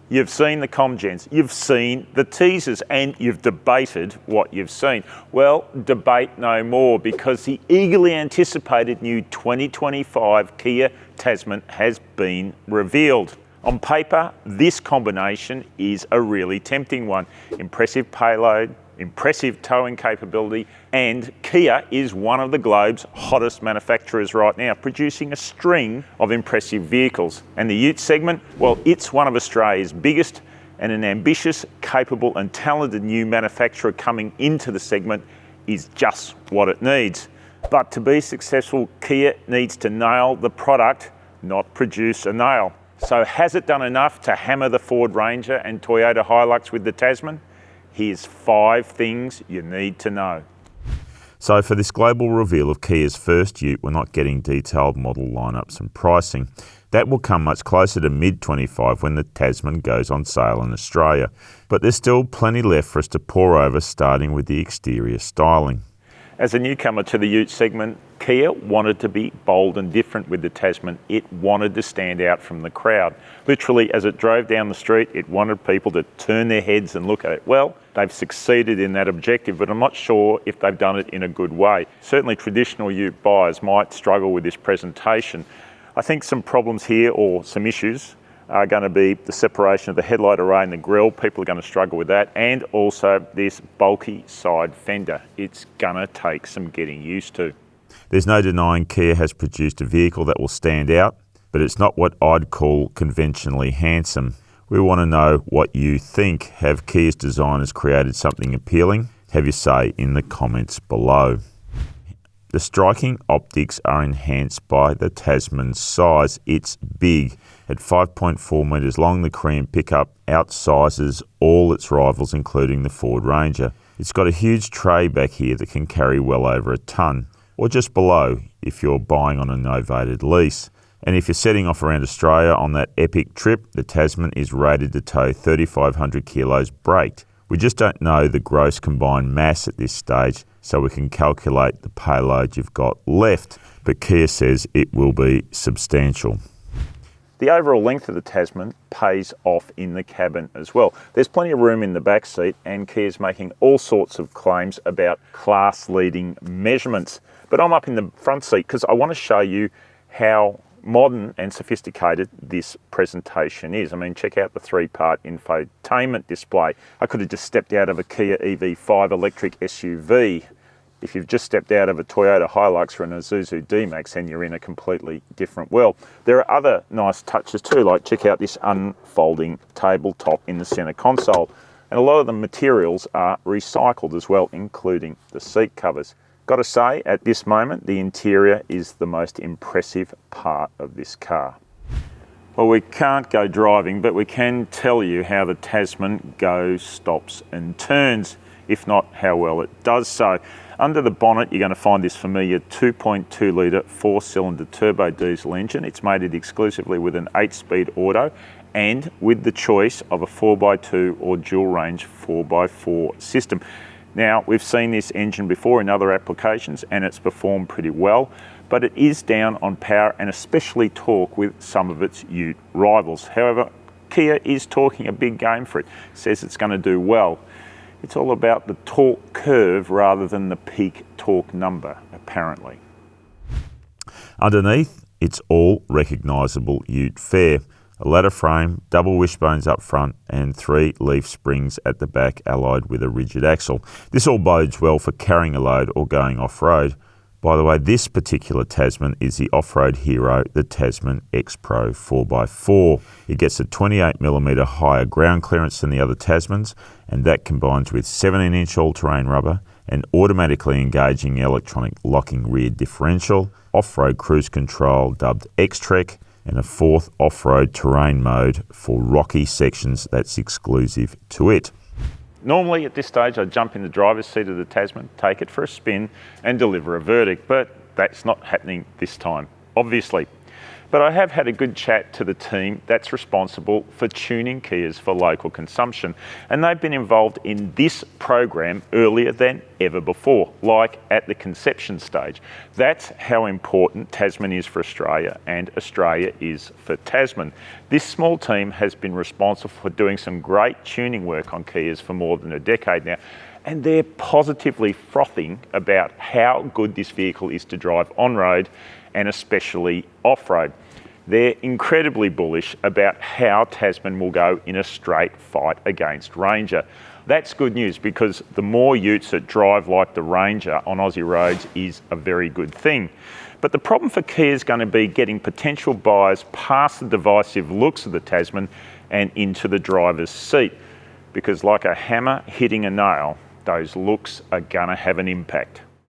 You've seen the comgens, you've seen the teasers, and you've debated what you've seen. Well, debate no more, because the eagerly anticipated new 2025 Kia Tasman has been revealed. On paper, this combination is a really tempting one. Impressive payload, impressive towing capability, and Kia is one of the globe's hottest manufacturers right now, producing a string of impressive vehicles. And the ute segment, well, it's one of Australia's biggest, and an ambitious, capable and talented new manufacturer coming into the segment is just what it needs. But to be successful, Kia needs to nail the product, not produce a nail. So has it done enough to hammer the Ford Ranger and Toyota HiLux with the Tasman? Here's 5 things you need to know. So for this global reveal of Kia's first ute, we're not getting detailed model lineups and pricing. That will come much closer to mid-25 when the Tasman goes on sale in Australia. But there's still plenty left for us to pore over, starting with the exterior styling. As a newcomer to the ute segment, Kia wanted to be bold and different with the Tasman. It wanted to stand out from the crowd. Literally, as it drove down the street, it wanted people to turn their heads and look at it. Well, they've succeeded in that objective, but I'm not sure if they've done it in a good way. Certainly traditional ute buyers might struggle with this presentation. I think some problems here, or some issues, are going to be the separation of the headlight array and the grille. People are going to struggle with that, and also this bulky side fender. It's going to take some getting used to. There's no denying Kia has produced a vehicle that will stand out, but it's not what I'd call conventionally handsome. We want to know what you think. Have Kia's designers created something appealing? Have your say in the comments below. The striking optics are enhanced by the Tasman's size. It's big. At 5.4 metres long, the Korean pickup outsizes all its rivals, including the Ford Ranger. It's got a huge tray back here that can carry well over a tonne, or just below if you're buying on a novated lease. And if you're setting off around Australia on that epic trip, the Tasman is rated to tow 3,500 kilos braked. We just don't know the gross combined mass at this stage, so we can calculate the payload you've got left, but Kia says it will be substantial. The overall length of the Tasman pays off in the cabin as well. There's plenty of room in the back seat, and Kia's making all sorts of claims about class-leading measurements. But I'm up in the front seat because I want to show you how modern and sophisticated this presentation is. I mean, check out the 3-part infotainment display. I could have just stepped out of a Kia EV5 electric SUV. If you've just stepped out of a Toyota HiLux or an Isuzu D-Max, then you're in a completely different world. There are other nice touches too, like check out this unfolding tabletop in the center console. And a lot of the materials are recycled as well, including the seat covers. Got to say, at this moment, the interior is the most impressive part of this car. Well, we can't go driving, but we can tell you how the Tasman goes, stops and turns, if not how well it does so. Under the bonnet, you're going to find this familiar 2.2 litre 4-cylinder turbo diesel engine. It's mated exclusively with an 8-speed auto and with the choice of a 4x2 or dual range 4x4 system. Now, we've seen this engine before in other applications and it's performed pretty well, but it is down on power and especially torque with some of its ute rivals. However, Kia is talking a big game for it. Says it's going to do well. It's all about the torque curve rather than the peak torque number, apparently. Underneath, it's all recognisable ute fare. A ladder frame, double wishbones up front and 3 leaf springs at the back allied with a rigid axle. This all bodes well for carrying a load or going off-road. By the way, this particular Tasman is the off-road hero, the Tasman X Pro 4x4. It gets a 28mm higher ground clearance than the other Tasmans, and that combines with 17-inch all-terrain rubber, an automatically engaging electronic locking rear differential, off-road cruise control dubbed X-Trek, and a 4th off-road terrain mode for rocky sections that's exclusive to it. Normally at this stage I'd jump in the driver's seat of the Tasman, take it for a spin and deliver a verdict, but that's not happening this time, obviously. but I have had a good chat to the team that's responsible for tuning Kias for local consumption, and they've been involved in this program earlier than ever before, like at the conception stage. That's how important Tasman is for Australia and Australia is for Tasman. This small team has been responsible for doing some great tuning work on Kias for more than a decade now, and they're positively frothing about how good this vehicle is to drive on-road and especially off-road. They're incredibly bullish about how Tasman will go in a straight fight against Ranger. That's good news because the more utes that drive like the Ranger on Aussie roads is a very good thing. But the problem for Kia is going to be getting potential buyers past the divisive looks of the Tasman and into the driver's seat, because like a hammer hitting a nail, those looks are going to have an impact.